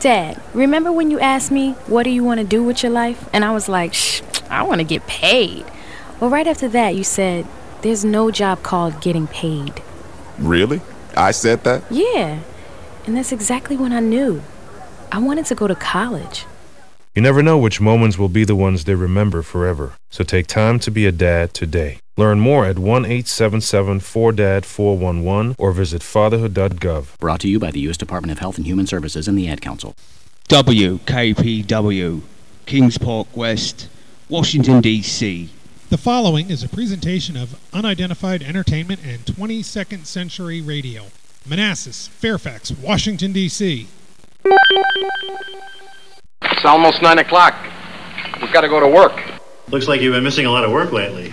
Dad, remember when you asked me, what do you want to do with your life? And I was like, I want to get paid. Well, right after that, you said, there's no job called getting paid. Really? I said that? Yeah. And that's exactly when I knew. I wanted to go to college. You never know which moments will be the ones they remember forever. So take time to be a dad today. Learn more at 1-877-4DAD-411 or visit fatherhood.gov. Brought to you by the U.S. Department of Health and Human Services and the Ad Council. WKPW, Kings Park West, Washington, D.C. The following is a presentation of Unidentified Entertainment and 22nd Century Radio. Manassas, Fairfax, Washington, D.C. It's almost 9 o'clock. We've got to go to work. Looks like you've been missing a lot of work lately.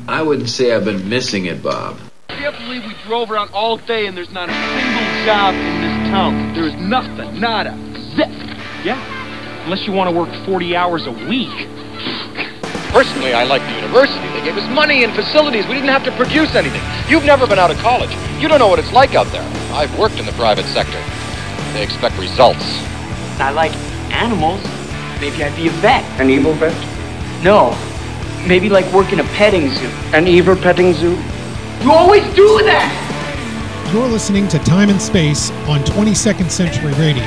I wouldn't say I've been missing it, Bob. I can't believe we drove around all day and there's not a single job in this town. There is nothing, nada, zip. Yeah, unless you want to work 40 hours a week. Personally, I like the university. They gave us money and facilities. We didn't have to produce anything. You've never been out of college. You don't know what it's like out there. I've worked in the private sector. They expect results. I like animals. Maybe I'd be a vet. An evil vet? No. Maybe like work in a petting zoo. An evil petting zoo? You always do that! You're listening to Time and Space on 22nd Century Radio.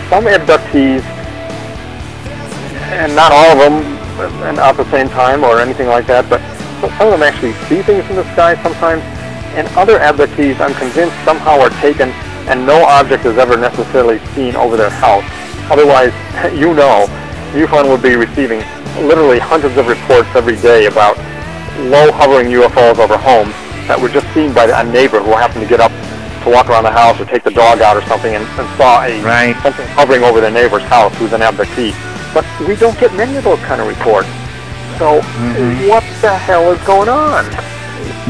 Some abductees, and not all of them, and at the same time or anything like that, but some of them actually see things in the sky sometimes, and other abductees, I'm convinced, somehow are taken and no object is ever necessarily seen over their house. Otherwise, MUFON would be receiving literally hundreds of reports every day about low hovering UFOs over homes that were just seen by a neighbor who happened to get up to walk around the house or take the dog out or something and saw something hovering over their neighbor's house who's an abductee. But we don't get many of those kind of reports. So what the hell is going on?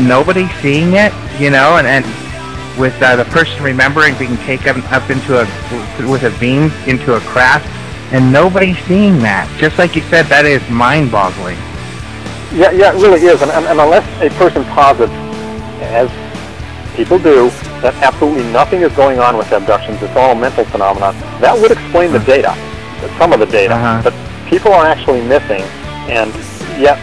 Nobody's seeing it, and with the person remembering being taken up with a beam into a craft, and nobody's seeing that. Just like you said, that is mind-boggling. Yeah, it really is. And unless a person posits, as people do, that absolutely nothing is going on with abductions, it's all a mental phenomenon, that would explain the data, some of the data. But people are actually missing, and yet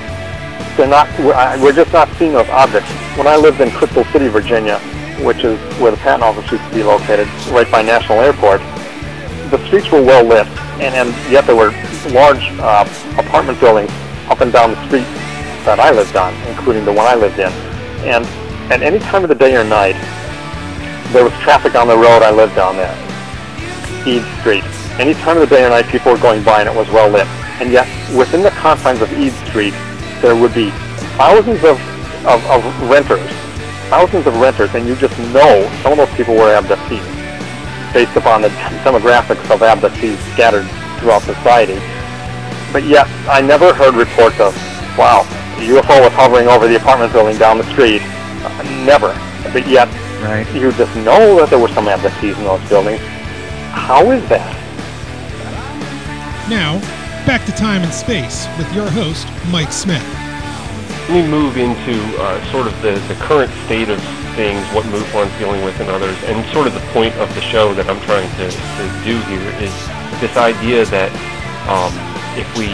we're just not seeing those objects. When I lived in Crystal City, Virginia, which is where the patent office used to be located, right by National Airport, the streets were well lit, and yet there were large apartment buildings up and down the street that I lived on, including the one I lived in. And at any time of the day or night, there was traffic on the road I lived on there, Eads Street. Any time of the day or night, people were going by and it was well lit. And yet, within the confines of Eads Street, there would be thousands of renters, and you just know some of those people were abductees, based upon the demographics of abductees scattered throughout society. But yet, I never heard reports of, wow, a UFO was hovering over the apartment building down the street. Never. But yet, you just know that there were some abductees in those buildings. How is that? Now, back to Time and Space with your host, Mike Smith. Let me move into sort of the current state of things, what MUFON's dealing with and others, and sort of the point of the show that I'm trying to do here is this idea that if we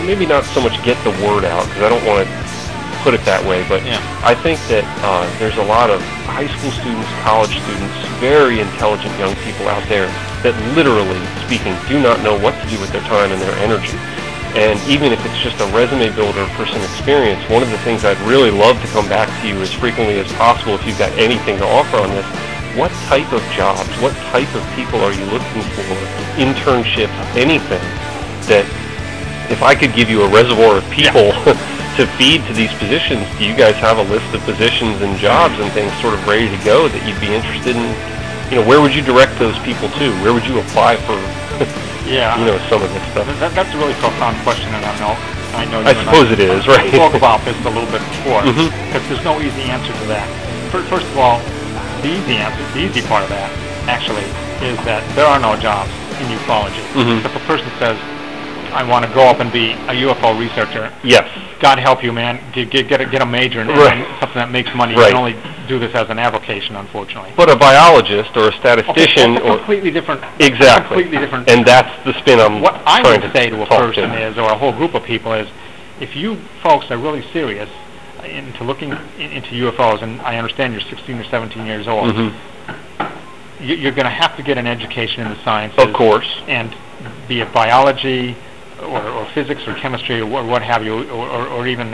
maybe not so much get the word out, because I don't want to put it that way, but I think that there's a lot of high school students, college students, very intelligent young people out there that literally speaking do not know what to do with their time and their energy. And even if it's just a resume builder for some experience, one of the things I'd really love to come back to you as frequently as possible if you've got anything to offer on this. What type of jobs, what type of people are you looking for? Internships, anything that if I could give you a reservoir of people to feed to these positions, do you guys have a list of positions and jobs and things sort of ready to go that you'd be interested in? Where would you direct those people to? Where would you apply for some of this stuff? That's a really profound question, and I know I suppose it is, right? We talked about this a little bit before, because there's no easy answer to that. First of all, the easy part of that, actually, is that there are no jobs in ufology. If a person says, I want to grow up and be a UFO researcher. Yes. God help you, man. Get a major in something that makes money. You can only do this as an avocation, unfortunately. But a biologist or a statistician, or completely different. Exactly. Completely different. And that's the spin I'm what I trying would to say to a person is, or a whole group of people is, if you folks are really serious into looking into UFOs, and I understand you're 16 or 17 years old, you're going to have to get an education in the sciences. Of course. And be it biology or physics or chemistry or what have you, or even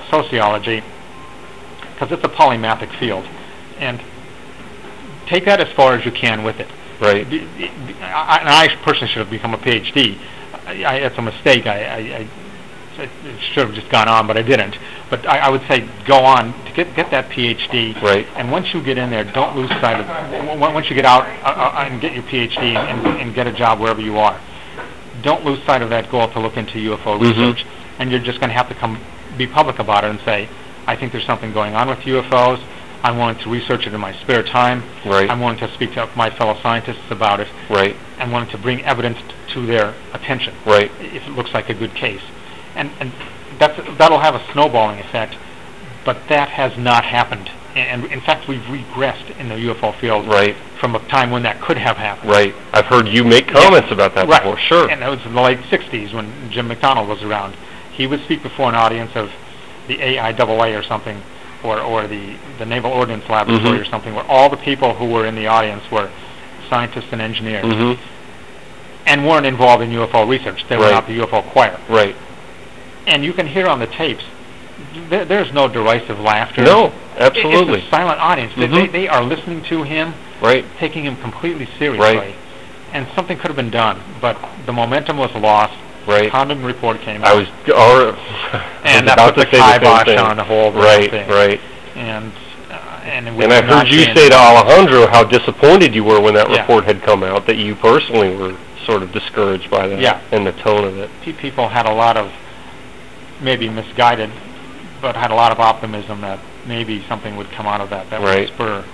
sociology, because it's a polymathic field. And take that as far as you can with it. Right. I personally should have become a PhD. It's a mistake. I should have just gone on, but I didn't. But I would say go on to get that PhD. Right. And once you get in there, don't lose sight of. Once you get out and get your PhD and get a job wherever you are, don't lose sight of that goal to look into UFO research. And you're just going to have to be public about it and say, I think there's something going on with UFOs. I'm willing to research it in my spare time. Right. I'm willing to speak to my fellow scientists about it. Right. I'm willing to bring evidence to their attention. Right. If it looks like a good case. And that'll have a snowballing effect, but that has not happened. And in fact, we've regressed in the UFO field from a time when that could have happened. Right. I've heard you make comments about that before. Sure. And that was in the late 60s when Jim McDonald was around. He would speak before an audience of the AIAA or something, or the Naval Ordnance Laboratory or something, where all the people who were in the audience were scientists and engineers and weren't involved in UFO research. They were not the UFO choir. Right. And you can hear on the tapes, there's no derisive laughter. No, absolutely. It's a silent audience. They are listening to him, taking him completely seriously. Right. And something could have been done, but the momentum was lost. Right. The Condon report came out. And that put the kibosh on the whole thing. Right. And I heard you say to Alejandro how disappointed you were when that report had come out, that you personally were sort of discouraged by that and the tone of it. People had a lot of, maybe misguided, but had a lot of optimism that maybe something would come out of that would spur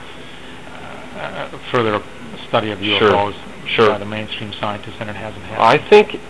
further study of UFOs by the mainstream scientists, and it hasn't happened. I think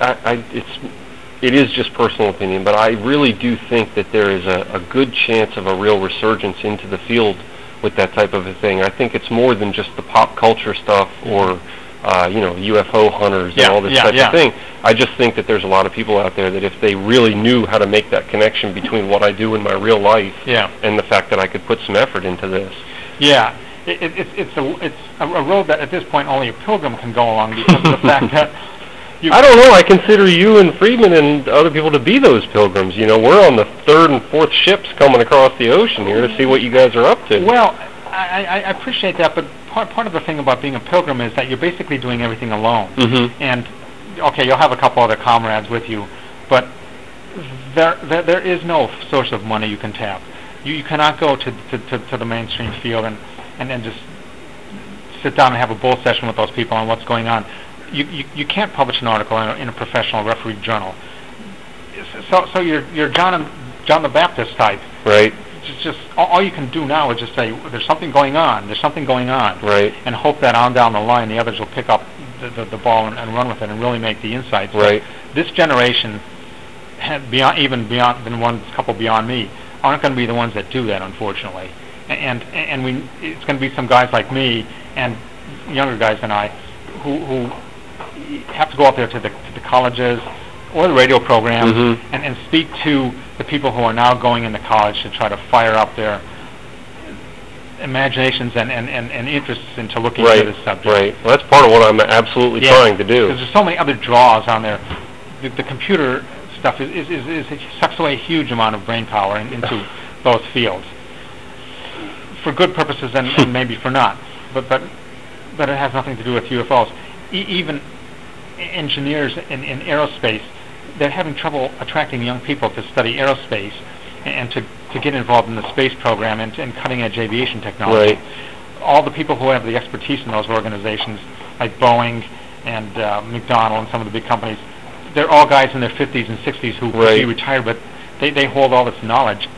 it is just personal opinion, but I really do think that there is a good chance of a real resurgence into the field with that type of a thing. I think it's more than just the pop culture stuff or UFO hunters and all this type of thing. I just think that there's a lot of people out there that if they really knew how to make that connection between what I do in my real life and the fact that I could put some effort into this. Yeah. It's a road that at this point only a pilgrim can go along because of the fact that I don't know. I consider you and Friedman and other people to be those pilgrims. You know, we're on the third and fourth ships coming across the ocean here to see what you guys are up to. Well, I appreciate that, but part of the thing about being a pilgrim is that you're basically doing everything alone. And okay, you'll have a couple other comrades with you, but there is no source of money you can tap. You cannot go to the mainstream field and just sit down and have a bull session with those people on what's going on. You can't publish an article in a professional refereed journal. So you're John the Baptist type. Right. It's just all you can do now is just say there's something going on. There's something going on. Right. And hope that on down the line the others will pick up the ball and run with it and really make the insights. Right. But this generation, even beyond the one couple beyond me, aren't going to be the ones that do that, unfortunately. And it's going to be some guys like me and younger guys than I who have to go out there to the colleges or the radio programs and speak to the people who are now going into college to try to fire up their imaginations and interests into looking into this subject. Right. Well, that's part of what I'm absolutely trying to do. Because there's so many other draws on there. The computer stuff it sucks away a huge amount of brain power into those fields. For good purposes and maybe for not. But it has nothing to do with UFOs. Even engineers in aerospace, they're having trouble attracting young people to study aerospace and to get involved in the space program and cutting-edge aviation technology. Right. All the people who have the expertise in those organizations, like Boeing and McDonnell and some of the big companies, they're all guys in their 50s and 60s who could be retired, but they hold all this knowledge,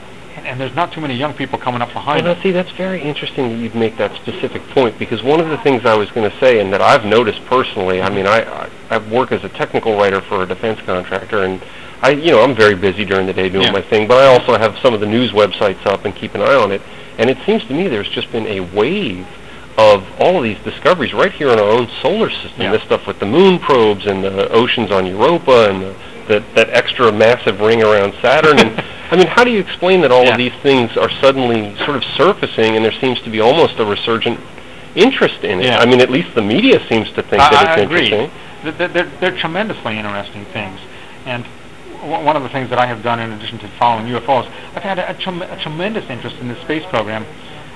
and there's not too many young people coming up behind Well, them. now, see, that's very interesting that you'd make that specific point, because one of the things I was going to say, and that I've noticed personally, I mean, I work as a technical writer for a defense contractor, and I'm very busy during the day doing my thing, but I also have some of the news websites up and keep an eye on it, and it seems to me there's just been a wave of all of these discoveries right here in our own solar system. This stuff with the moon probes and the oceans on Europa and that extra massive ring around Saturn. And I mean, how do you explain that all of these things are suddenly sort of surfacing, and there seems to be almost a resurgent interest in it? I mean, at least the media seems to think that it's interesting. They're tremendously interesting things. And one of the things that I have done in addition to following UFOs, I've had a tremendous interest in the space program.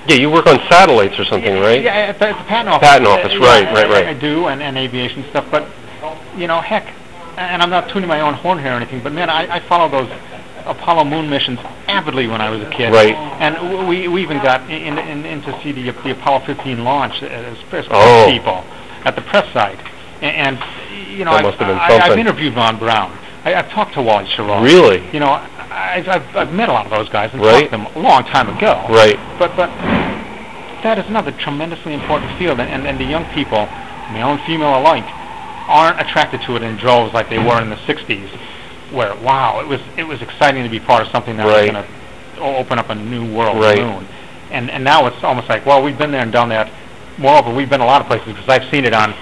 Yeah, you work on satellites or something, right? Yeah, at the Patent Office. Patent Office, right. I do, and aviation stuff. But, heck, and I'm not tuning my own horn here or anything, but, man, I followed those Apollo moon missions avidly when I was a kid. Right. And we even got in to see the Apollo 15 launch as press people at the press site. And that must have been something. I've interviewed Von Braun. I've talked to Wally Schirra. Really? I've met a lot of those guys and talked to them a long time ago. Right. But that is another tremendously important field, and the young people, male and female alike, aren't attracted to it in droves like they were in the 60s, where, wow, it was exciting to be part of something that was going to open up a new world, the moon. And now it's almost like, well, we've been there and done that. Moreover, we've been a lot of places because I've seen it on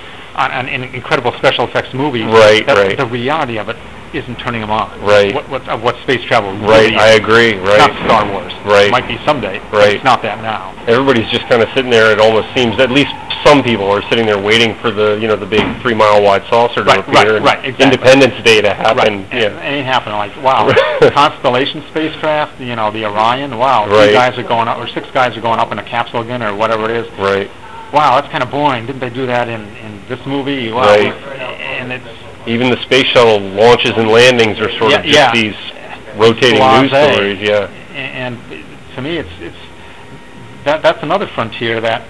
in incredible special effects movies. Right. The reality of it isn't turning them on. Right. What space travel really Right, is. I agree. Right. It's not Star Wars. Right. It might be someday, but Right. it's not that now. Everybody's just kind of sitting there. It almost seems, at least some people are sitting there waiting for the the big 3-mile wide saucer to appear. Right, exactly. Independence Day to happen. Right. Yeah. It ain't happening. Like, wow, Constellation spacecraft, the Orion. Wow, Right. 3 guys are going up, or 6 guys are going up in a capsule again, or whatever it is. Right. Wow, that's kind of boring. Didn't they do that in this movie? Wow. Right. And it's Even the space shuttle launches and landings are sort of just these rotating news stories. Yeah. And to me, that's another frontier that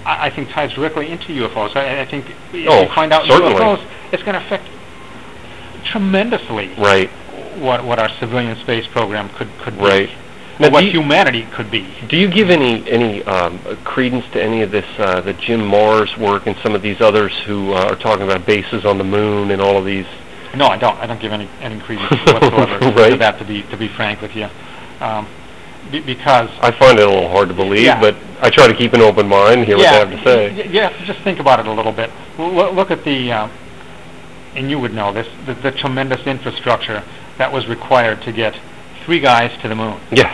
I think ties directly into UFOs. I think if we find out certainly. UFOs, it's going to affect tremendously what our civilian space program could be. Right. Now, what humanity could be. Do you give any credence to any of this, the Jim Mars work and some of these others who are talking about bases on the moon and all of these? No, I don't. I don't give any credence whatsoever to that. To be frank with you, because I find it a little hard to believe, but I try to keep an open mind and hear what they have to say. You have to just think about it a little bit. Look at the, and you would know this, the tremendous infrastructure that was required to get 3 guys to the moon. Yes.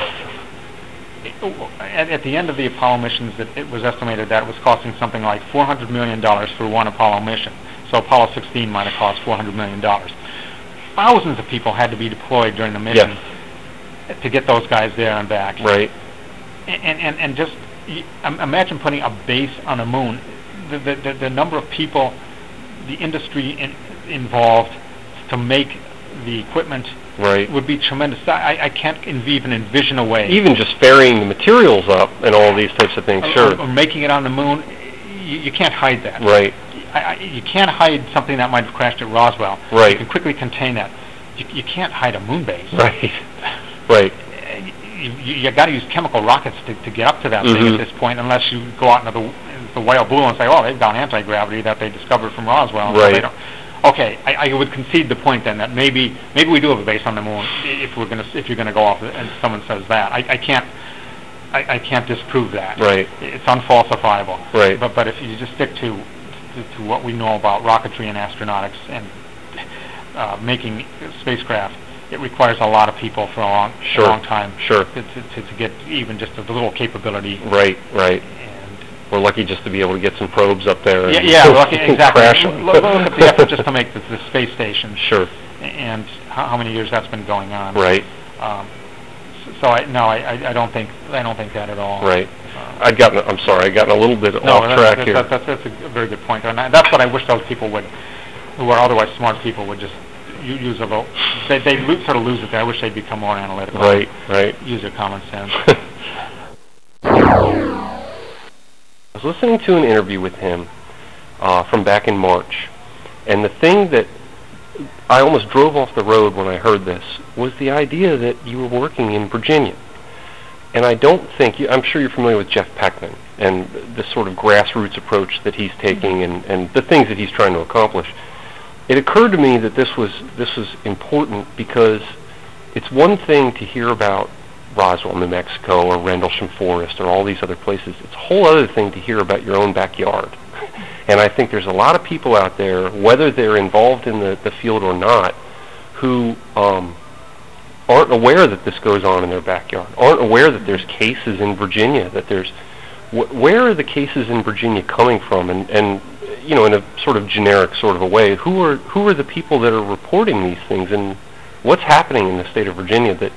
At the end of the Apollo missions, it was estimated that it was costing something like $400 million for one Apollo mission. So Apollo 16 might have cost $400 million. Thousands of people had to be deployed during the mission to get those guys there and back. Right. And just imagine putting a base on the moon. The number of people, the industry involved to make the equipment would be tremendous. I can't even envision a way. Even just ferrying the materials up and all these types of things, sure. Or making it on the moon, you can't hide that. Right. You can't hide something that might have crashed at Roswell. Right. You can quickly contain that. You can't hide a moon base. Right. Right. You got to use chemical rockets to get up to that thing at this point, unless you go out into the whale blue and say, oh, they've got anti-gravity that they discovered from Roswell. Right. So they don't. Okay, I would concede the point then that maybe we do have a base on the moon if you're gonna go off and someone says that. I can't disprove that. Right. It's unfalsifiable. Right. But if you just stick to what we know about rocketry and astronautics and making spacecraft, it requires a lot of people for a long time. Sure. To get even just a little capability. Right. Right. We're lucky just to be able to get some probes up there. And Lucky, exactly. Crash them. Look at the effort just to make the space station. Sure. And how many years that's been going on. Right. So I don't think that at all. Right. I'm sorry, I'd gotten a little bit off track here. That's a very good point, and that's what I wish those people would, who are otherwise smart people, would just use a vote. They sort of lose it there. I wish they'd become more analytical. Right. Right. Use their common sense. I was listening to an interview with him from back in March, and the thing that I almost drove off the road when I heard this was the idea that you were working in Virginia. And I don't think, I'm sure you're familiar with Jeff Peckman and the sort of grassroots approach that he's taking and the things that he's trying to accomplish. It occurred to me that this was important because it's one thing to hear about Roswell, New Mexico, or Rendlesham Forest, or all these other places. It's a whole other thing to hear about your own backyard. And I think there's a lot of people out there, whether they're involved in the field or not, who aren't aware that this goes on in their backyard, aren't aware that there's cases in Virginia, that there's... Where are the cases in Virginia coming from? And you know, in a sort of generic sort of a way, who are the people that are reporting these things, and what's happening in the state of Virginia that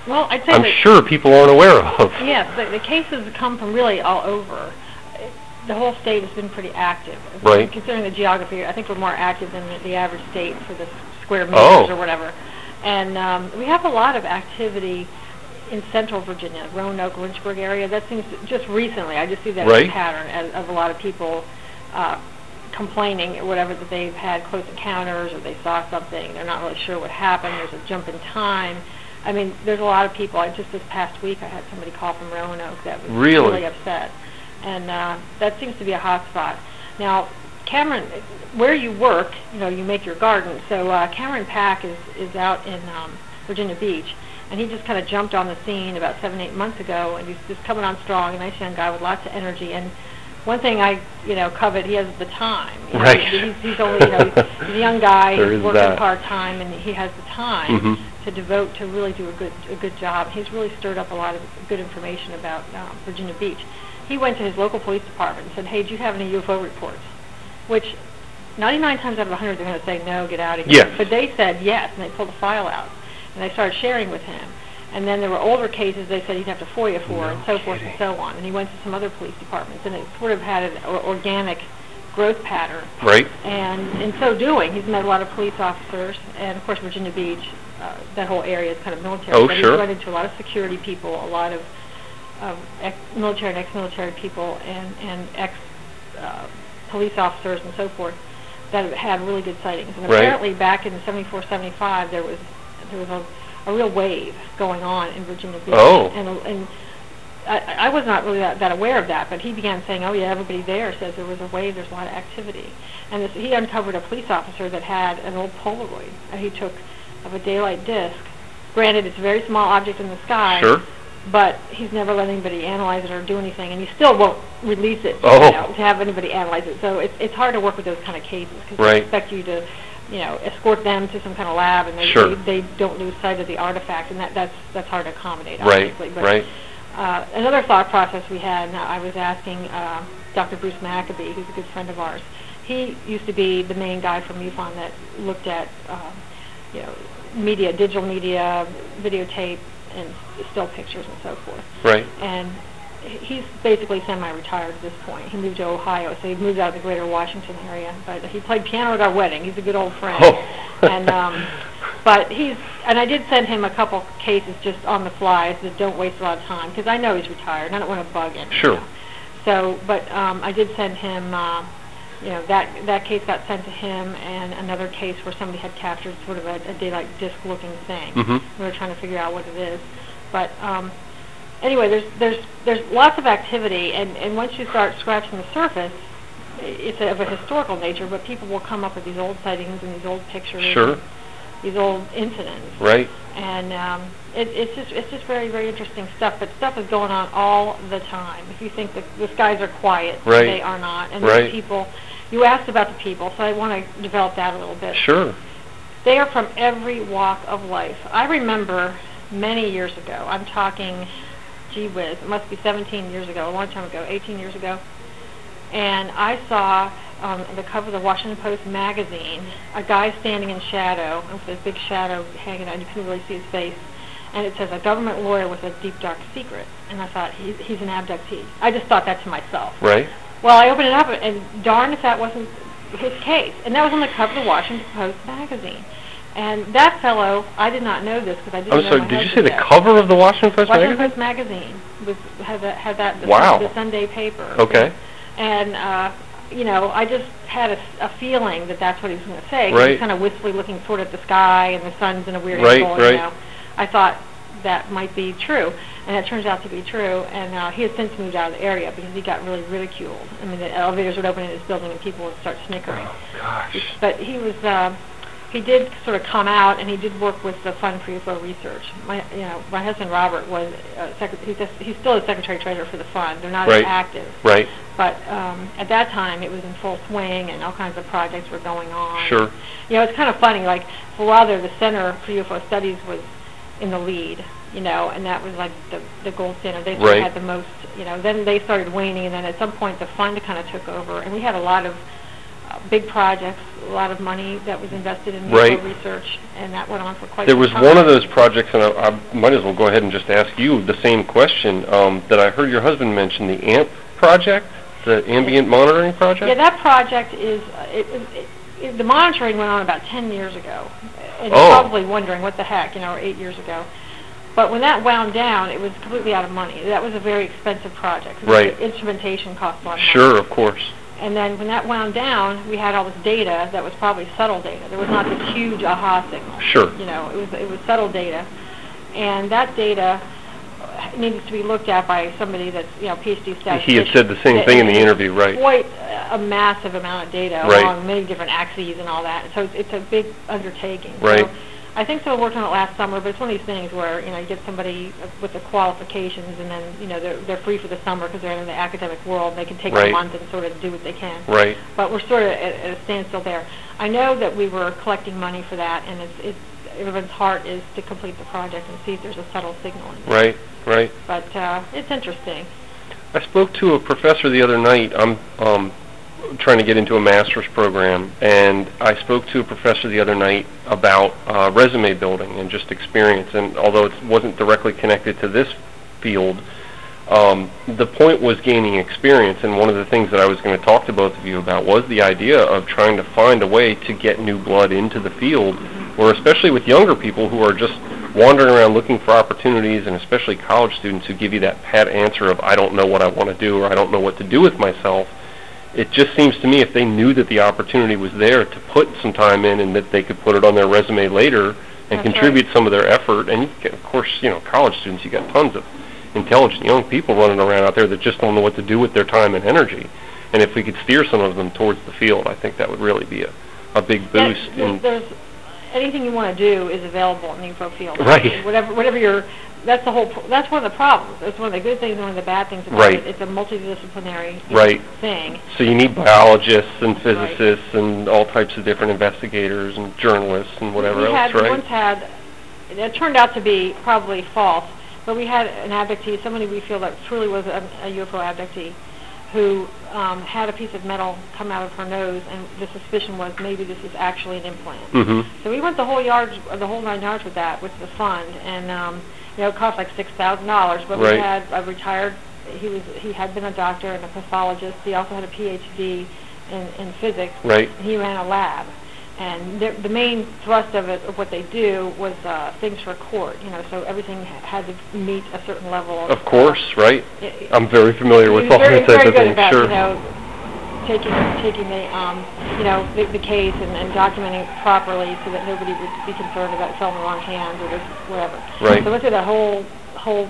well, I'd say I'm sure people aren't aware of? Yes, the cases come from really all over. The whole state has been pretty active. Right. Considering the geography, I think we're more active than the average state for the square meters or whatever. And we have a lot of activity in central Virginia, Roanoke, Lynchburg area. That seems just recently, I just see that as a pattern of a lot of people complaining or whatever, that they've had close encounters or they saw something. They're not really sure what happened. There's a jump in time. I mean, there's a lot of people. Just this past week, I had somebody call from Roanoke that was really upset. And that seems to be a hot spot. Now, Cameron, where you work, you know, you make your garden. So Cameron Pack is out in Virginia Beach, and he just kind of jumped on the scene about 7-8 months ago, and he's just coming on strong, a nice young guy with lots of energy. And one thing I, covet, he has the time. Right. He's only, he's a young guy, he's working part-time, and he has the time to devote to really do a good job. He's really stirred up a lot of good information about Virginia Beach. He went to his local police department and said, hey, do you have any UFO reports? Which 99 times out of 100 they're going to say, no, get out of here. Yes. But they said yes, and they pulled a file out. And they started sharing with him. And then there were older cases they said he'd have to FOIA for, and so forth and so on. And he went to some other police departments, and it sort of had an organic growth pattern. Right. And in so doing, he's met a lot of police officers, and of course Virginia Beach, that whole area is kind of military. Oh, but sure. He's run into a lot of security people, a lot of military and ex-military people, and ex-police officers and so forth that have had really good sightings. And apparently back in 74, 75, there was a real wave going on in Virginia Beach. Oh. And I was not really that aware of that, but he began saying, oh yeah, everybody there says there was a wave, there's a lot of activity. And he uncovered a police officer that had an old Polaroid that he took of a daylight disc. Granted, it's a very small object in the sky. Sure. But he's never let anybody analyze it or do anything, and he still won't release it to have anybody analyze it. So it's hard to work with those kind of cases because they expect you to, escort them to some kind of lab, and they don't lose sight of the artifact, and that's hard to accommodate, obviously. But, another thought process we had, and I was asking Dr. Bruce Maccabee, who's a good friend of ours. He used to be the main guy from MUFON that looked at, media, digital media, videotape, and still pictures and so forth. Right. And he's basically semi-retired at this point. He moved to Ohio, so he moved out of the greater Washington area. But he played piano at our wedding. He's a good old friend. Oh. And and I did send him a couple cases just on the fly, so don't waste a lot of time, because I know he's retired, and I don't want to bug him. Sure. So, but I did send him, that case got sent to him, and another case where somebody had captured sort of a daylight disc-looking thing. We were trying to figure out what it is. But anyway, there's lots of activity, and once you start scratching the surface, it's of a historical nature, but people will come up with these old sightings and these old pictures, and these old incidents. Right. And it's just very, very interesting stuff. But stuff is going on all the time. If you think that the skies are quiet, they are not. And these people, you asked about the people, so I want to develop that a little bit. Sure. They are from every walk of life. I remember many years ago, I'm talking, gee whiz, it must be 17 years ago, a long time ago, 18 years ago, and I saw on the cover of the Washington Post magazine a guy standing in shadow, with a big shadow hanging out, you couldn't really see his face, and it says, a government lawyer with a deep, dark secret. And I thought, he's an abductee. I just thought that to myself. Right. Well, I opened it up, and darn if that wasn't his case. And that was on the cover of the Washington Post magazine. And that fellow, I did not know this because I didn't know. I'm sorry, did you say the cover of the Washington Post magazine? Washington Post magazine had that the Sunday paper. Okay. And I just had a feeling that that's what he was going to say. Right. He was kind of wistfully looking sort of at the sky, and the sun's in a weird angle. Right. I thought that might be true. And it turns out to be true, and he has since moved out of the area because he got really ridiculed. I mean, the elevators would open in his building and people would start snickering. Oh, gosh. But he was, he did sort of come out, and he did work with the Fund for UFO Research. My husband Robert was, he's still the secretary-treasurer for the fund. They're not as active. Right. But at that time, it was in full swing, and all kinds of projects were going on. Sure. You know, it's kind of funny. Like, for a while there, the Center for UFO Studies was in the lead, you know, and that was like the gold standard. They sort of had the most, you know. Then they started waning, and then at some point the fund kind of took over, and we had a lot of big projects, a lot of money that was invested in UFO research, and that went on for quite some time. There was one of those projects, and I might as well go ahead and just ask you the same question that I heard your husband mention, the AMP project, the Ambient Monitoring Project? Yeah, that project is, the monitoring went on about 10 years ago, and you're probably wondering what the heck, you know, or 8 years ago. But when that wound down, it was completely out of money. That was a very expensive project. The instrumentation cost a lot of money. Sure, of course. And then when that wound down, we had all this data that was probably subtle data. There was not this huge aha signal. Sure. You know, it was subtle data. And that data needs to be looked at by somebody that's, you know, PhD statistician. He had said the same thing in the interview, right? Quite a massive amount of data along many different axes and all that. So it's a big undertaking. Right. So I think someone worked on it last summer, but it's one of these things where, you know, you get somebody with the qualifications, and then, you know, they're free for the summer because they're in the academic world. They can take a month and sort of do what they can. Right. But we're sort of at a standstill there. I know that we were collecting money for that, and it's everyone's heart is to complete the project and see if there's a subtle signal in there. Right. But it's interesting. I spoke to a professor the other night. I'm trying to get into a master's program, and I spoke to a professor the other night about resume building and just experience. And although it wasn't directly connected to this field, the point was gaining experience. And one of the things that I was going to talk to both of you about was the idea of trying to find a way to get new blood into the field, or especially with younger people who are just wandering around looking for opportunities, and especially college students who give you that pat answer of, I don't know what I want to do, or I don't know what to do with myself. It just seems to me if they knew that the opportunity was there to put some time in, and that they could put it on their resume later and contribute some of their effort. And you get, of course, you know, college students, you got tons of intelligent young people running around out there that just don't know what to do with their time and energy. And if we could steer some of them towards the field, I think that would really be a big boost. There's anything you want to do is available in the UFO field. Right. Whatever you're. That's one of the problems. It's one of the good things and one of the bad things about it. It's a multidisciplinary thing. So you need biologists and physicists and all types of different investigators and journalists and whatever else, We once had, it turned out to be probably false, but we had an abductee, somebody we feel that truly was a UFO abductee, who had a piece of metal come out of her nose, and the suspicion was maybe this is actually an implant. Mm-hmm. So we went the whole 9 yards with that, with the fund, and you know, it cost like $6,000, but we had a retired, he had been a doctor and a pathologist. He also had a PhD in physics. Right. And he ran a lab. And the main thrust of it, of what they do, was things for court. You know, so everything had to meet a certain level of. Of course, right. I'm very familiar with all that type of thing. About, sure. You know, taking the case and documenting it properly so that nobody would be concerned about it fell in the wrong hands or whatever. Right. So I went through that whole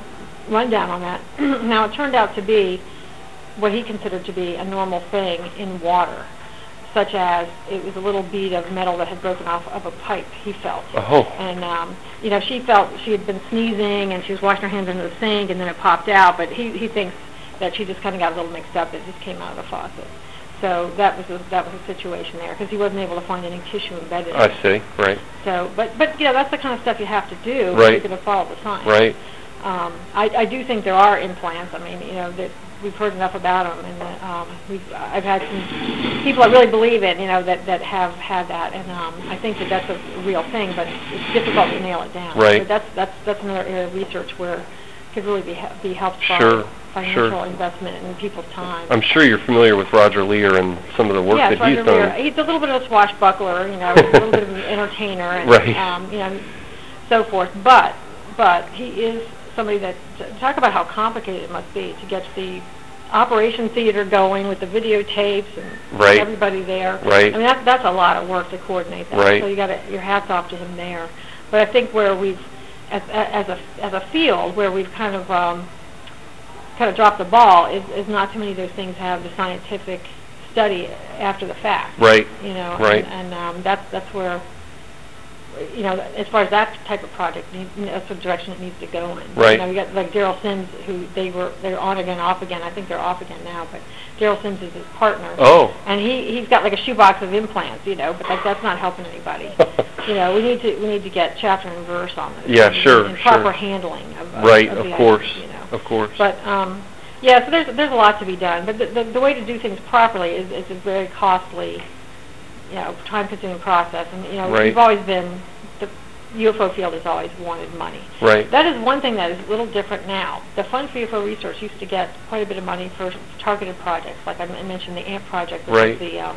rundown on that. Now it turned out to be what he considered to be a normal thing in water, such as it was a little bead of metal that had broken off of a pipe, he felt. Oh. And you know, she felt she had been sneezing and she was washing her hands under the sink and then it popped out, but he thinks that she just kind of got a little mixed up. It just came out of the faucet. So that was a situation there, because he wasn't able to find any tissue embedded in it. I see, right. So, but you know, that's the kind of stuff you have to do if you're going to follow the science. Right. I do think there are implants. I mean, you know, that we've heard enough about them, and I've had some people that really believe it, you know, that have had that, and I think that that's a real thing, but it's difficult to nail it down. Right. But that's another area of research where it could really be helped Sure. by financial investment in people's time. I'm sure you're familiar with Roger Lear and some of the work that he's done. Lear. He's a little bit of a swashbuckler, you know, a little bit of an entertainer, and you know, so forth. But he is somebody that, talk about how complicated it must be to get the operation theater going with the videotapes and everybody there. Right. I mean, that's a lot of work to coordinate that. Right. So you got your hats off to him there. But I think where we've as a field where we've kind of dropped the ball is not too many of those things have the scientific study after the fact. Right. You know. Right. And that's where, you know, as far as that type of project, that's the direction it needs to go in. Right. You know, we got like Daryl Sims, who they're on again, off again. I think they're off again now, but Daryl Sims is his partner. Oh. And he's got like a shoebox of implants, you know, but that's not helping anybody. You know, we need to get chapter and verse on this. Yeah, sure, and proper sure. handling of right, of of the course, items, you know. of course. But yeah, so there's a lot to be done. But the way to do things properly is a very costly, you know, time-consuming process. And you know, right. we've always been the UFO field has always wanted money. Right. That is one thing that is a little different now. The Fund for UFO Research used to get quite a bit of money for targeted projects, like I mentioned the AMP project, which right. is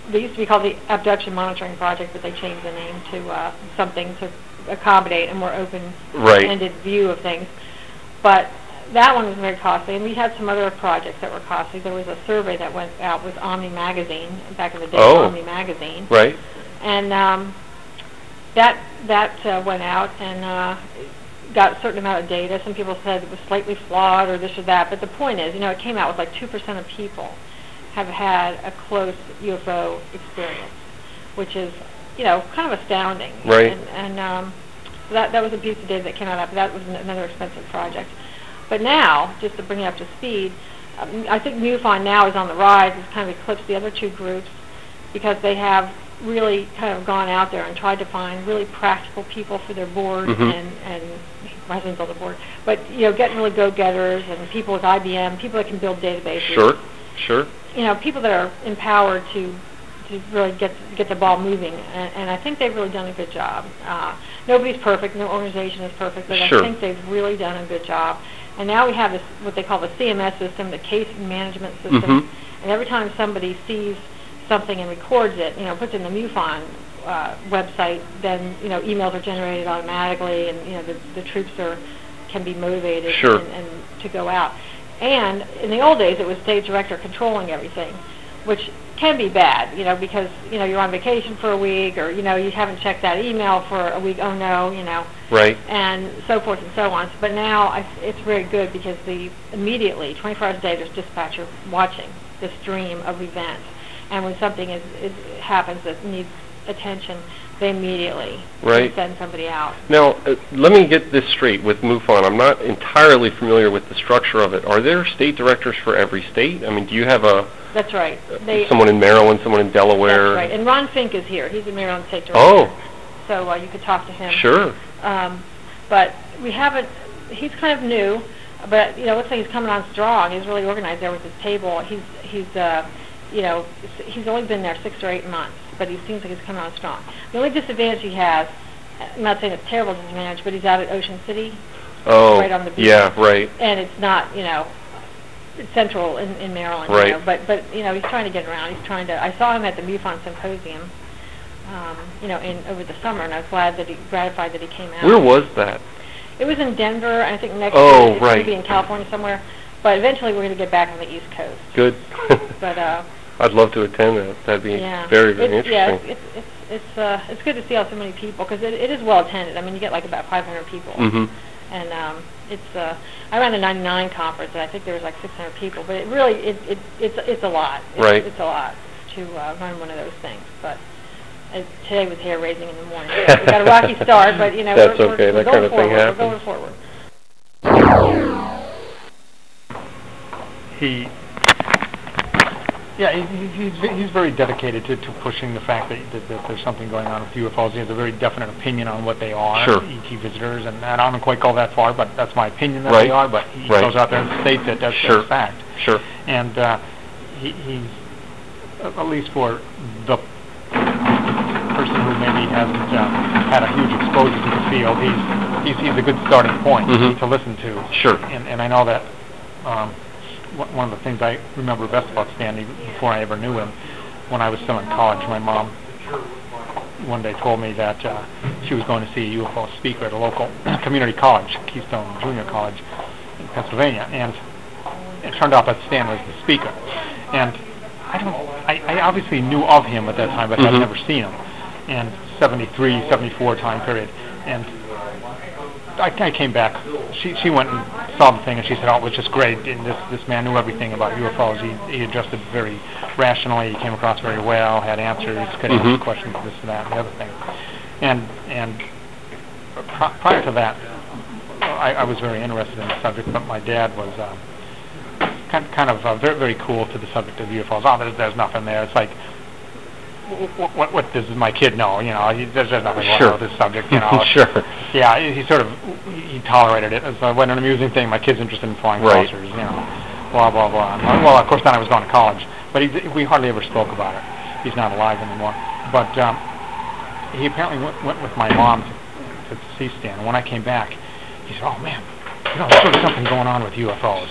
they used to be called the Abduction Monitoring Project, but they changed the name to something to accommodate a more open-ended view of things. But that one was very costly, and we had some other projects that were costly. There was a survey that went out with Omni Magazine, back in the day, Omni Magazine. Right. And that went out and got a certain amount of data. Some people said it was slightly flawed or this or that, but the point is, you know, it came out with like 2% of people have had a close UFO experience, which is, you know, kind of astounding. Right. And so that was a piece of data that came out after. That was another expensive project. But now, just to bring it up to speed, I think MUFON now is on the rise. It's kind of eclipsed the other two groups because they have really kind of gone out there and tried to find really practical people for their board and my husband's on the board. But, you know, getting really go-getters and people with IBM, people that can build databases. Sure, sure. You know, people that are empowered to really get the ball moving, and I think they've really done a good job. Nobody's perfect, no organization is perfect, but sure. I think they've really done a good job. And now we have this, what they call the CMS system, the case management system, and every time somebody sees something and records it, you know, puts it in the MUFON website, then, you know, emails are generated automatically, and, you know, the troops can be motivated sure. and to go out. And in the old days, it was state director controlling everything, which can be bad, you know, because, you know, you're on vacation for a week, or, you know, you haven't checked that email for a week, oh no, you know. Right. And so forth and so on. But now it's very good because immediately, 24 hours a day, there's dispatcher watching the stream of events. And when something happens that needs attention, they immediately send somebody out. Now, let me get this straight with MUFON. I'm not entirely familiar with the structure of it. Are there state directors for every state? I mean, do you have That's right. someone in Maryland, someone in Delaware? That's right. And Ron Fink is here. He's the Maryland State Director. Oh. So you could talk to him. Sure. But we haven't, he's kind of new, but, you know, looks like he's coming on strong. He's really organized there with his table. He's you know, he's only been there 6 or 8 months, but he seems like he's coming on strong. The only disadvantage he has, I'm not saying it's a terrible disadvantage, but he's out at Ocean City. Oh, right on the beach. Yeah, right. And it's not, you know, it's central in Maryland. Right. You know, but you know, he's trying to get around. He's trying to. I saw him at the MUFON Symposium, you know, over the summer, and I was gratified that he came out. Where was that? It was in Denver. I think next year it's going to be in California somewhere. But eventually, we're going to get back on the East Coast. Good. But I'd love to attend that. That'd be very, very interesting. Yeah, it's good to see how so many people, because it is well attended. I mean, you get like about 500 people. And I ran the '99 conference, and I think there was like 600 people. But it really, it's a lot. It's a lot to run one of those things. But today was hair raising in the morning. We got a rocky start, but you know, that's okay. That kind of thing happens. We're going forward. He's very dedicated to pushing the fact that there's something going on with UFOs. He has a very definite opinion on what they are, sure. ET visitors, and I don't quite go that far, but that's my opinion that they are, but he goes out there and states that that's a fact. Sure. And he's, at least for the person who maybe hasn't had a huge exposure to the field, he's a good starting point to listen to. Sure. And I know that one of the things I remember best about Stanley before I ever knew him, when I was still in college, my mom one day told me that she was going to see a UFO speaker at a local community college, Keystone Junior College in Pennsylvania, and it turned out that Stan was the speaker. And I obviously knew of him at that time, but had never seen him. And 73, 74 time period. And I came back. She went and saw the thing, and she said, "Oh, it was just great. And this man knew everything about UFOs. He addressed it very rationally. He came across very well, had answers, could answer questions, this and that, and the other thing." And prior to that, I was very interested in the subject, but my dad was kind of very, very cool to the subject of UFOs. Oh, there's nothing there. It's like, what does my kid know? You know, there's nothing going on with this subject. You know, Sure. Yeah, he tolerated it. It was an amusing thing. My kid's interested in flying saucers. You know, blah blah blah. Well, of course, then I was going to college, but we hardly ever spoke about it. He's not alive anymore. But he apparently went with my mom to see Stan. And when I came back, he said, "Oh man, you know, there's really something going on with UFOs.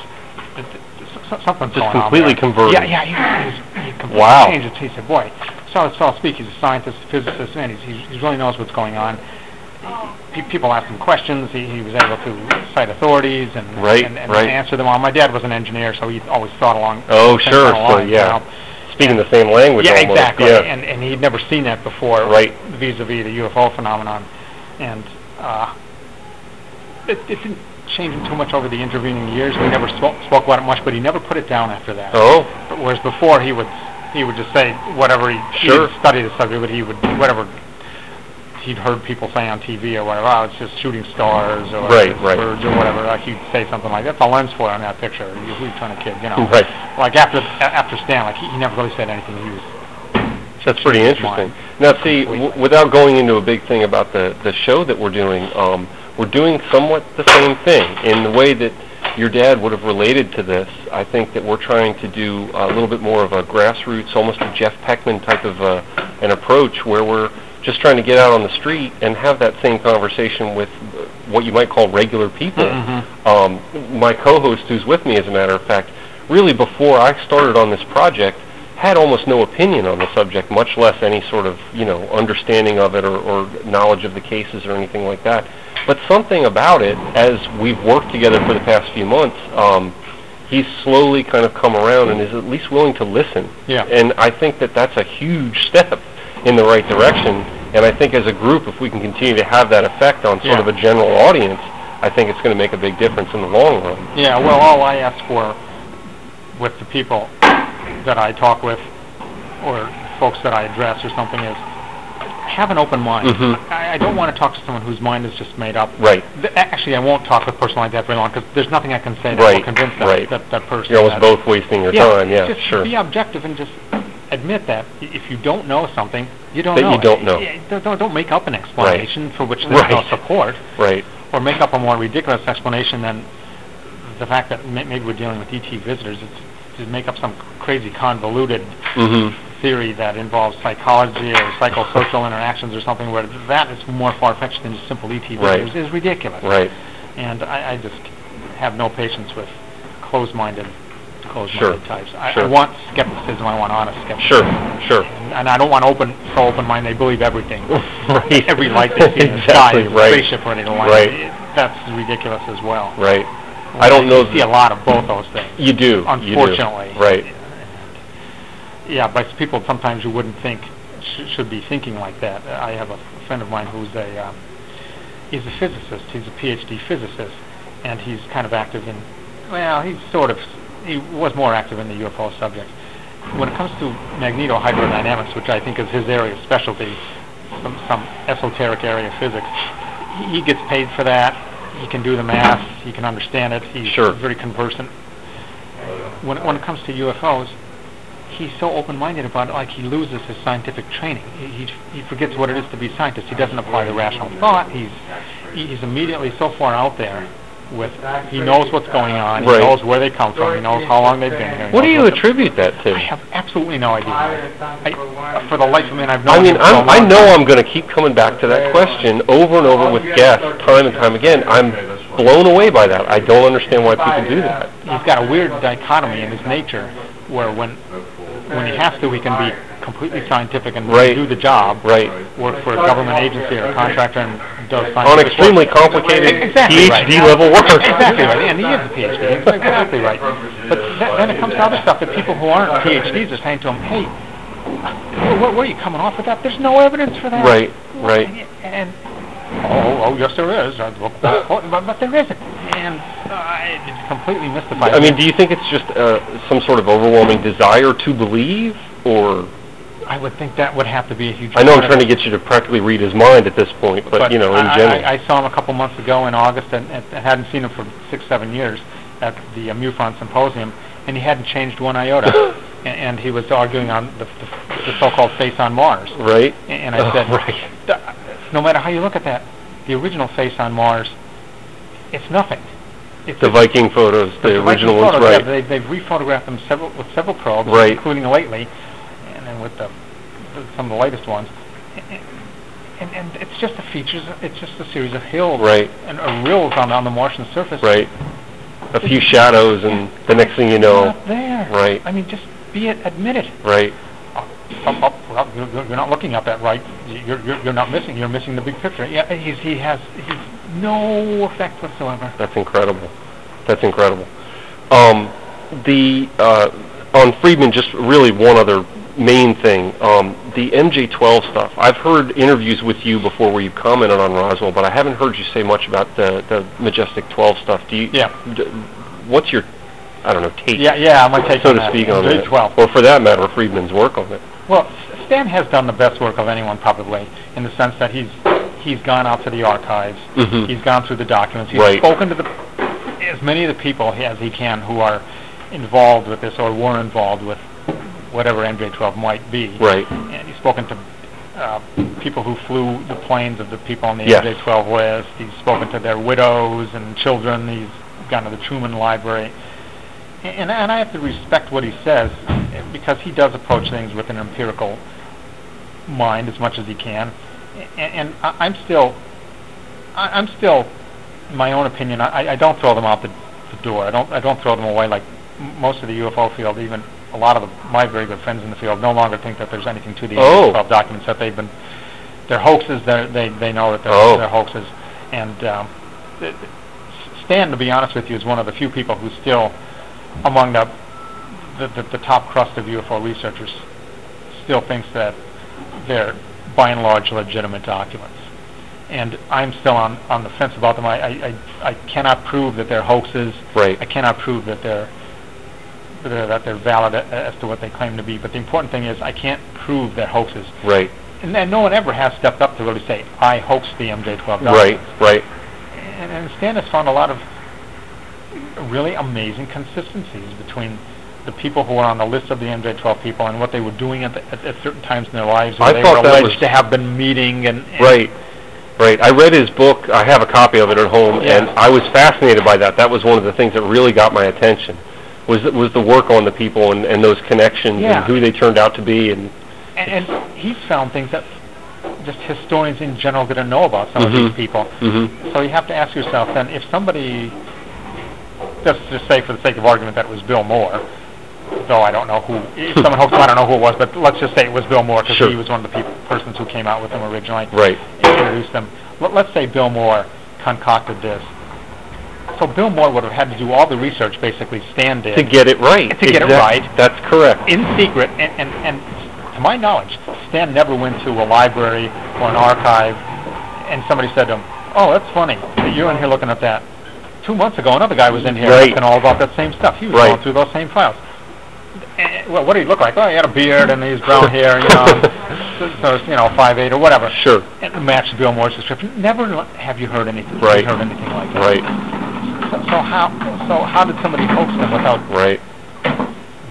Something's going on." Just completely converted. Yeah, he completely changed it. He said, "Boy, so I'll speak. He's a scientist, physicist, and he really knows what's going on." People asked him questions. He was able to cite authorities and answer them all. My dad was an engineer, so he always thought along. Oh, sure. So yeah, speaking the same language. Yeah, almost. exactly. Yeah. And he'd never seen that before. Right. Vis-a-vis the UFO phenomenon, and it didn't change him too much over the intervening years. We never spoke about it much, but he never put it down after that. Oh. Whereas before he would just say whatever he didn't study the subject, but he would whatever he'd heard people say on TV or whatever. Oh, it's just shooting stars or birds or whatever. Like he'd say something like, "That's a lens flare on that picture." Who you trying to kid, you know? Right. Like after Stan, like he never really said anything. He was. That's pretty interesting. Now, see, without going into a big thing about the show that we're doing somewhat the same thing in the way that your dad would have related to this. I think that we're trying to do a little bit more of a grassroots, almost a Jeff Peckman type of an approach, where we're just trying to get out on the street and have that same conversation with what you might call regular people. My co-host, who's with me, as a matter of fact, really before I started on this project, had almost no opinion on the subject, much less any sort of, understanding of it or knowledge of the cases or anything like that. But something about it, as we've worked together for the past few months, he's slowly kind of come around and is at least willing to listen. Yeah. And I think that that's a huge step in the right direction. And I think as a group, if we can continue to have that effect on sort of a general audience, I think it's going to make a big difference in the long run. Yeah, well, all I ask for with the people that I talk with or folks that I address or something is have an open mind. I don't want to talk to someone whose mind is just made up. Right. Actually, I won't talk with a person like that very long because there's nothing I can say that will convince that person. You're almost both wasting your time. Yeah, just sure. Be objective and just admit that if you don't know something, you don't know. You don't know. Don't make up an explanation for which there's no support. Right. Or make up a more ridiculous explanation than the fact that maybe we're dealing with ET visitors. It's to make up some crazy convoluted theory that involves psychology or psychosocial interactions or something where that is more far-fetched than just simple ET visitors is ridiculous. Right. And I just have no patience with closed-minded types. I want skepticism. I want honest skepticism. Sure. And I don't want open-minded. They believe everything. Every light they see in the sky is a spaceship ready to land. That's ridiculous as well. Right. I don't know. You see a lot of both those things. You do. Unfortunately. You do. Right. Yeah, but people sometimes you wouldn't think should be thinking like that. I have a friend of mine who's he's a physicist. He's a PhD physicist, and he's kind of active in. Well, he was more active in the UFO subject. When it comes to magnetohydrodynamics, which I think is his area of specialty, some esoteric area of physics, he gets paid for that. He can do the math. He can understand it. He's very conversant. When it comes to UFOs, he's so open-minded about it, like he loses his scientific training. He forgets what it is to be a scientist. He doesn't apply the rational thought. He's immediately so far out there with. He knows what's going on. He knows where they come from. He knows how long they've been here. What do you attribute that to? I have absolutely no idea. For the life of me, I've no. I mean, I know I'm going to keep coming back to that question over and over with guests, time and time again. I'm blown away by that. I don't understand why people do that. He's got a weird dichotomy in his nature, where when he has to, he can be completely scientific and do the job. Work for a government agency or a contractor and does scientific on extremely complicated PhD level work. Exactly right, and he is a PhD. Exactly right. But then it comes to other stuff that people who aren't PhDs are saying to him, "Hey, where are you coming off with that? There's no evidence for that." Right. And Oh, yes, there is. But there isn't. And it's completely mystified. I mean, do you think it's just some sort of overwhelming desire to believe, or? I would think that would have to be a huge. I know I'm trying to get you to practically read his mind at this point, but in general. I saw him a couple months ago in August, and hadn't seen him for 6-7 years at the MUFON Symposium, and he hadn't changed one iota. and he was arguing on the so-called face on Mars. Right. And I said, no matter how you look at that, the original face on Mars, it's nothing. It's the Viking photos, the original ones, right? Yeah, they've rephotographed them with several probes, right, including lately, and then with some of the latest ones. And it's just the features. It's just a series of hills, right, and rills on the Martian surface, right. A few shadows, and the next thing you know, not there, right. I mean, just admit it, right. Well, you're not looking at that right. You're not missing. You're missing the big picture. Yeah, he's no effect whatsoever. That's incredible. That's incredible. On Friedman, just really one other main thing. The MJ-12 stuff. I've heard interviews with you before where you've commented on Roswell, but I haven't heard you say much about the Majestic 12 stuff. Do you? Yeah. What's your, I don't know, take? Yeah, my take so on to speak on that. MJ-12. Or for that matter, Friedman's work on it. Well, Stan has done the best work of anyone probably, in the sense that he's gone out to the archives, mm-hmm. he's gone through the documents, he's right. spoken to as many of the people as he can who are involved with this or were involved with whatever MJ-12 might be. Right. And he's spoken to people who flew the planes of the people on the yes. MJ-12 list. He's spoken to their widows and children. He's gone to the Truman Library. And I have to respect what he says, because he does approach things with an empirical mind as much as he can. And I'm still, in my own opinion, I don't throw them out the door. I don't throw them away like most of the UFO field. Even a lot of my very good friends in the field no longer think that there's anything to the MJ-12 documents, that they're hoaxes. They know that they're hoaxes. And Stan, to be honest with you, is one of the few people who still, among the top crust of UFO researchers, still thinks that they're by and large legitimate documents. And I'm still on the fence about them. I cannot prove that they're hoaxes. Right. I cannot prove that they're valid as to what they claim to be. But the important thing is I can't prove they're hoaxes. Right. And no one ever has stepped up to really say, I hoaxed the MJ-12 documents. Right, right. And Stan has found a lot of really amazing consistencies between the people who were on the list of the MJ-12 people and what they were doing at certain times in their lives where they were alleged to have been meeting. And right. Right. I read his book. I have a copy of it at home, yeah. and I was fascinated by that. That was one of the things that really got my attention, was the work on the people and those connections yeah. and who they turned out to be. And he's found things that just historians in general didn't know about some mm-hmm. of these people. Mm-hmm. So you have to ask yourself then, if somebody, just say for the sake of argument that it was Bill Moore, though I don't know who, if someone hopes I don't know who it was, but let's just say it was Bill Moore, because sure. he was one of the persons who came out with them originally. Right. Introduced them. Let's say Bill Moore concocted this. So Bill Moore would have had to do all the research basically Stan did. To get it right. To get it right. That's correct. In secret. And to my knowledge, Stan never went to a library or an archive and somebody said to him, oh, that's funny. You're in here looking at that. 2 months ago, another guy was in here right. looking all about that same stuff. He was right. going through those same files. Well, what did he look like? Oh, he had a beard and he's brown hair, so 5'8" or whatever. Sure. And matched Bill Moore's description. Never have you heard anything. Right. Heard anything like that. Right. So how did somebody hoax them without right.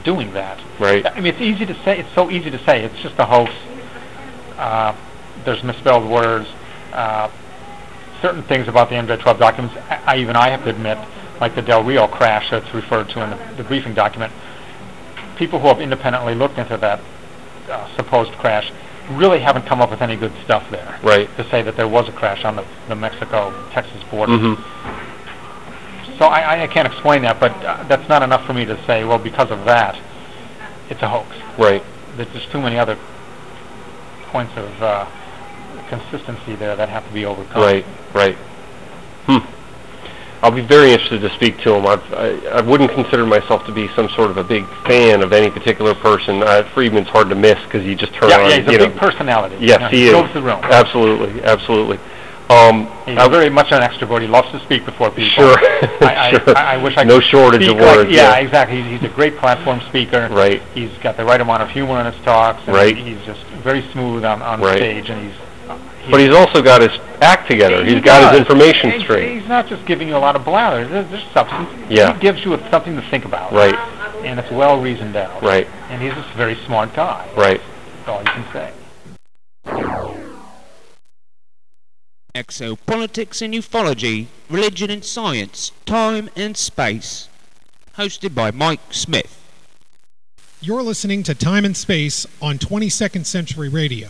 doing that? Right. I mean, it's easy to say. It's so easy to say. It's just a hoax. There's misspelled words. Certain things about the MJ-12 documents, I have to admit, like the Del Rio crash that's referred to in the briefing document. People who have independently looked into that supposed crash really haven't come up with any good stuff there. Right. To say that there was a crash on the Mexico-Texas border. Mm-hmm. So I can't explain that, but that's not enough for me to say, well, because of that, it's a hoax. Right. There's just too many other points of consistency there that have to be overcome. Right, right. I'll be very interested to speak to him. I wouldn't consider myself to be some sort of a big fan of any particular person. Friedman's hard to miss because you just turn on. Yeah, he's a big personality. Yes, he is. Fills the room. Absolutely, absolutely. He's very much an extrovert. He loves to speak before people. Sure. I wish I could no shortage of words. Yeah, exactly. He's a great platform speaker. Right. He's got the right amount of humor in his talks. And right. He's just very smooth on right. stage, and but he's also got his act together. He's got his information straight. He's not just giving you a lot of blather. There's substance. Yeah. He gives you something to think about. Right. And it's well reasoned out. Right. And he's just a very smart guy. Right. That's all you can say. Exopolitics and Ufology, Religion and Science, Time and Space. Hosted by Mike Smith. You're listening to Time and Space on 22nd Century Radio.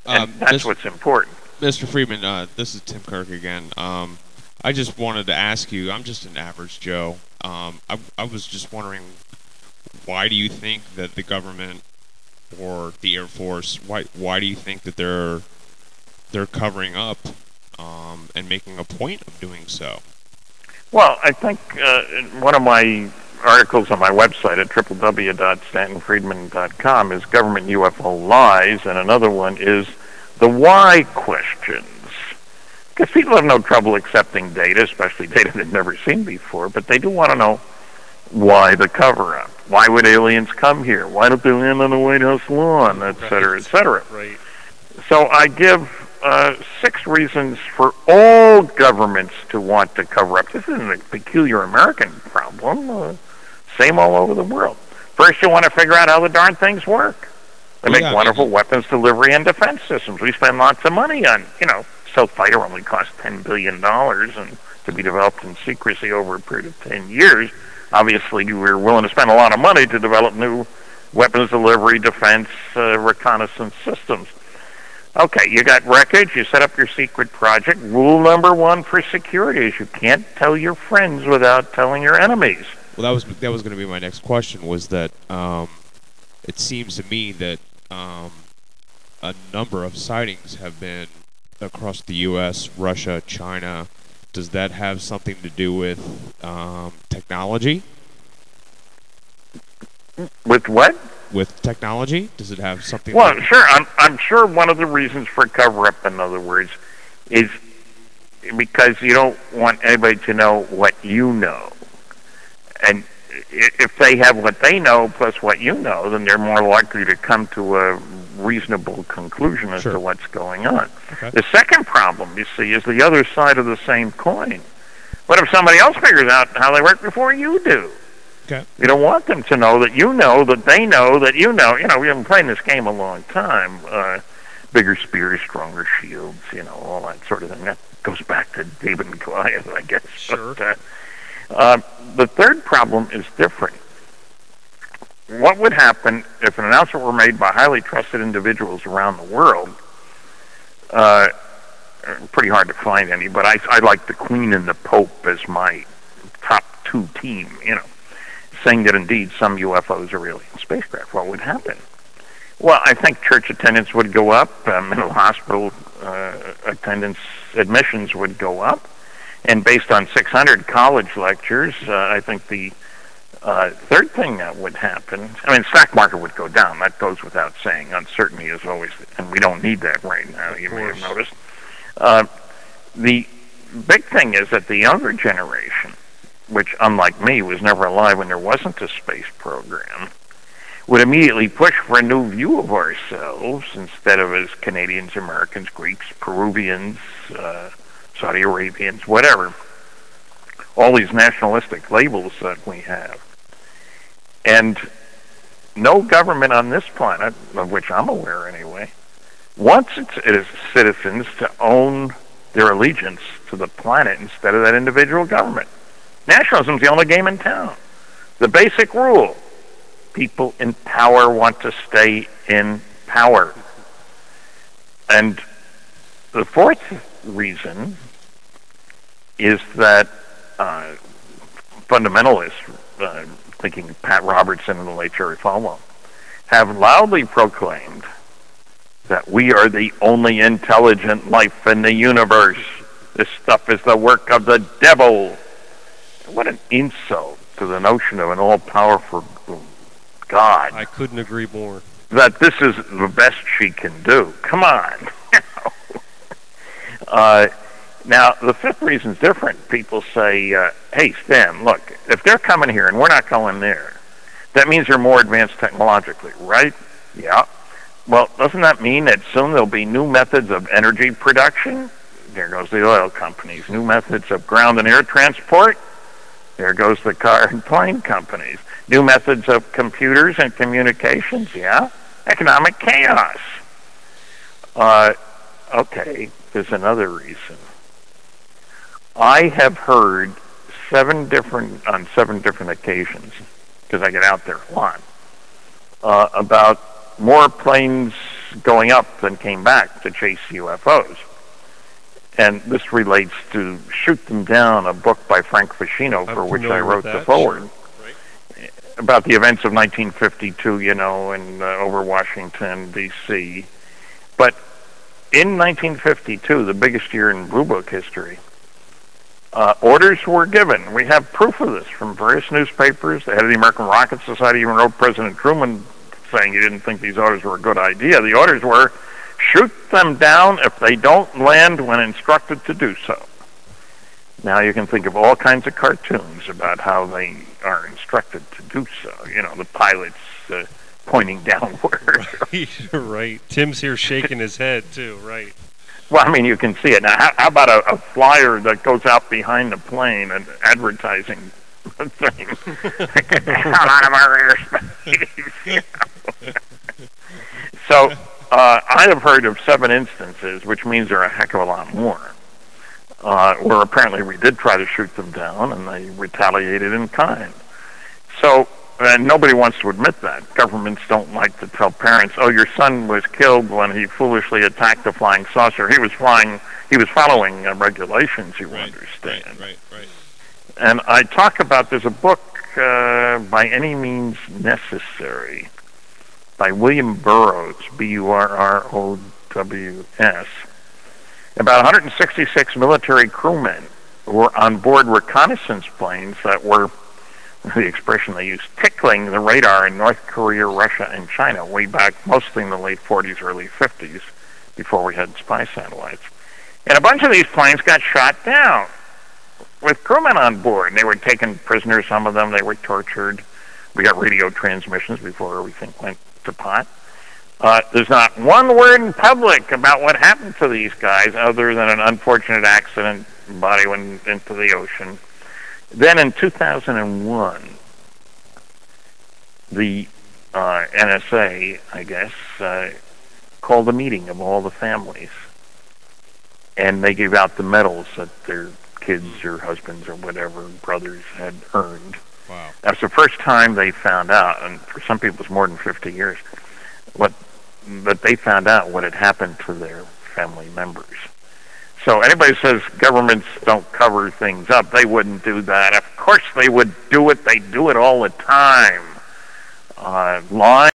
And that's what's important. Mr. Friedman, this is Tim Kirk again. I just wanted to ask you, I'm just an average Joe. I was just wondering, why do you think that the government or the Air Force, why do you think that they're covering up and making a point of doing so? Well, I think one of my articles on my website at www.stantonfriedman.com is Government UFO Lies, and another one is the why questions. Because people have no trouble accepting data, especially data they've never seen before, but they do want to know why the cover-up. Why would aliens come here? Why don't they land on the White House lawn, et cetera, et cetera. Right. So I give 6 reasons for all governments to want to cover up. This isn't a peculiar American problem. Same all over the world. First, you want to figure out how the darn things work. They make wonderful weapons delivery and defense systems. We spend lots of money on, stealth fighter only costs $10 billion and to be developed in secrecy over a period of 10 years. Obviously, we're willing to spend a lot of money to develop new weapons delivery, defense, reconnaissance systems. Okay, you got wreckage, you set up your secret project. Rule number 1 for security is you can't tell your friends without telling your enemies. Well, that was going to be my next question, was that it seems to me that a number of sightings have been across the U.S., Russia, China. Does that have something to do with technology? With what? With technology? Does it have something? Well, sure. I'm sure one of the reasons for cover-up, in other words, is because you don't want anybody to know what you know. And if they have what they know plus what you know, then they're more likely to come to a reasonable conclusion as to what's going on. Okay. The second problem, you see, is the other side of the same coin. What if somebody else figures out how they work before you do? Okay. You don't want them to know that you know, that they know, that you know. We have been playing this game a long time. Bigger spears, stronger shields, all that sort of thing. That goes back to David and Goliath, I guess. Sure. But, the third problem is different. What would happen if an announcement were made by highly trusted individuals around the world? Pretty hard to find any, but I like the Queen and the Pope as my top 2 team, saying that indeed some UFOs are alien spacecraft. What would happen? Well, I think church attendance would go up, mental hospital attendance admissions would go up, and based on 600 college lectures, I think the third thing that would happen, stock market would go down. That goes without saying. Uncertainty is always, and we don't need that right now, you may have noticed. The big thing is that the younger generation, which unlike me was never alive when there wasn't a space program, would immediately push for a new view of ourselves instead of as Canadians, Americans, Greeks, Peruvians, Saudi Arabians, whatever. All these nationalistic labels that we have. And no government on this planet, of which I'm aware anyway, wants its citizens to own their allegiance to the planet instead of that individual government. Nationalism is the only game in town. The basic rule: people in power want to stay in power. And the fourth reason is that fundamentalists, thinking Pat Robertson and the late Jerry Falwell, have loudly proclaimed that we are the only intelligent life in the universe. This stuff is the work of the devil. What an insult to the notion of an all-powerful God. I couldn't agree more. That this is the best she can do. Come on. Now, the fifth reason's different. People say, hey, Stan, look, if they're coming here and we're not going there, that means they're more advanced technologically, right? Yeah. Well, doesn't that mean that soon there'll be new methods of energy production? There goes the oil companies. New methods of ground and air transport? There goes the car and plane companies. New methods of computers and communications? Yeah. Economic chaos. Okay, there's another reason. I have heard on 7 different occasions, because I get out there a lot, about more planes going up than came back to chase UFOs. And this relates to Shoot Them Down, a book by Frank Ficino, for which I wrote the foreword, about the events of 1952, and over Washington, D.C. But in 1952, the biggest year in Blue Book history, orders were given. We have proof of this from various newspapers. The head of the American Rocket Society even wrote President Truman saying he didn't think these orders were a good idea. The orders were, shoot them down if they don't land when instructed to do so. Now you can think of all kinds of cartoons about how they are instructed to do so. The pilots pointing downward. Right. Tim's here shaking his head, too, right. Well, I mean, you can see it. Now, how about a flyer that goes out behind the plane and advertising the thing? Out of our airspace. So, I have heard of 7 instances, which means there are a heck of a lot more, where apparently we did try to shoot them down and they retaliated in kind. So, nobody wants to admit that. Governments don't like to tell parents, oh, your son was killed when he foolishly attacked a flying saucer. He was following regulations, you understand. Right. And I talk about, there's a book, By Any Means Necessary, by William Burroughs, Burrows, about 166 military crewmen who were on board reconnaissance planes that were, the expression they used, tickling the radar in North Korea, Russia, and China way back, mostly in the late 40s, early 50s, before we had spy satellites. And a bunch of these planes got shot down with crewmen on board. They were taken prisoners, some of them. They were tortured. We got radio transmissions before everything went to pot. There's not one word in public about what happened to these guys other than an unfortunate accident, body went into the ocean. Then in 2001, the NSA, I guess, called a meeting of all the families, and they gave out the medals that their kids or husbands or whatever, brothers had earned. Wow. That's the first time they found out, and for some people it's more than 50 years, but they found out what had happened to their family members. So anybody says governments don't cover things up, they wouldn't do that. Of course they would do it. They do it all the time. Lying